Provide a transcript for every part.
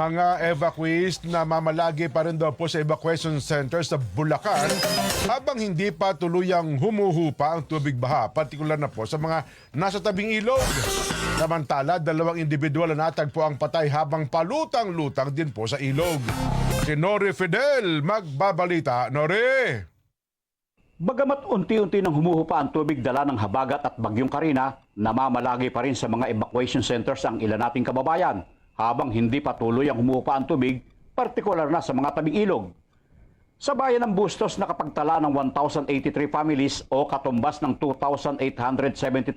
Mga evacuees na mamalagi pa rin daw po sa evacuation center sa Bulacan habang hindi pa tuluyang humuhupa ang tubig baha, partikular na po sa mga nasa tabing ilog. Samantala, 2 individual na natagpo ang patay habang palutang-lutang din po sa ilog. Si Nori Fidel magbabalita. Nori! Bagamat unti-unti nang humuhupa ang tubig dala ng habagat at bagyong Karina, namamalagi pa rin sa mga evacuation centers ang ilan nating kababayan habang hindi patuloy ang humuhupa ang tubig, partikular na sa mga tabing ilog. Sa bayan ng Bustos, nakapagtala ng 1,083 families o katumbas ng 2,873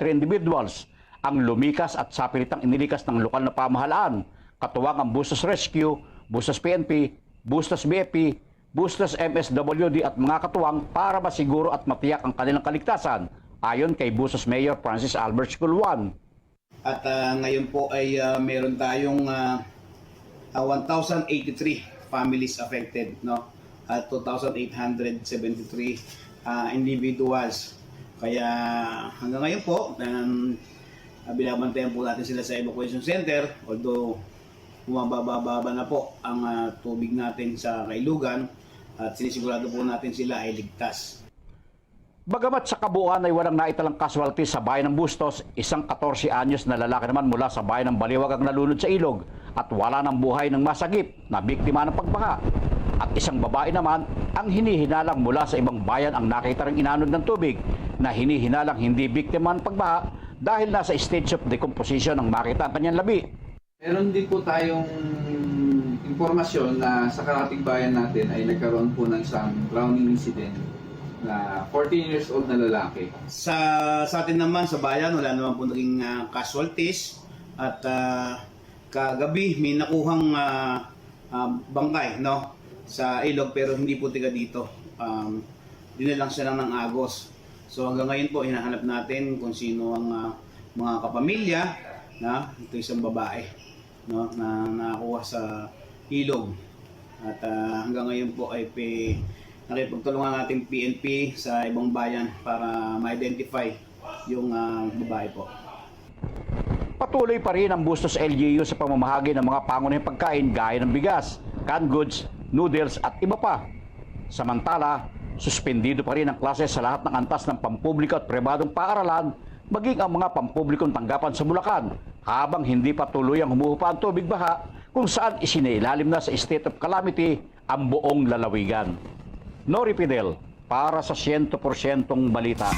individuals ang lumikas at sapilitang inilikas ng lokal na pamahalaan, katuwang ang Bustos Rescue, Bustos PNP, Bustos BFP, Bustos MSWD at mga katuwang para masiguro at matiyak ang kanilang kaligtasan, ayon kay Bustos Mayor Francis Albert School 1. At ngayon po ay meron tayong 1,083 families affected, no? At 2,873 individuals. Kaya hanggang ngayon po, binabantayan po natin sila sa evacuation center, although bumababa na po ang tubig natin sa kailugan at sinisigurado po natin sila ay ligtas. Bagamat sa kabuuan ay walang naitalang casualty sa bayan ng Bustos, isang 14 anyos na lalaki naman mula sa bayan ng Baliwag ang nalunod sa ilog at wala ng buhay ng masagip na biktima ng pagbaha. At isang babae naman ang hinihinalang mula sa ibang bayan ang nakita ring inanod ng tubig na hinihinalang hindi biktima ng pagbaha dahil nasa stage of decomposition ang makita ang kanyang labi. Meron din po tayong impormasyon na sa karating bayan natin ay nagkaroon po ng isang drowning incident na 14 years old na lalaki. Sa atin naman sa bayan, wala naman po naging casualties at kagabi may nakuhang bangkay, no, sa ilog pero hindi po tiga dito. Dinalang siya lang ng Agos. So hanggang ngayon po hinahanap natin kung sino ang mga kapamilya na ito isang babae, no, na nakuha sa ilog. At hanggang ngayon po ay nakipagtulungan natin PNP sa ibang bayan para ma-identify yung babae po. Patuloy pa rin ang Bustos LGU sa pamamahagi ng mga pangunahing pagkain gaya ng bigas, canned goods, noodles at iba pa. Samantala, suspendido pa rin ang klase sa lahat ng antas ng pampubliko at pribadong paaralan, maging ang mga pampublikong tanggapan sa Bulacan, habang hindi pa tuloy ang humuhupa ang tubig baha kung saan isinailalim na sa state of calamity ang buong lalawigan. Nori Fidel, para sa 100% balita.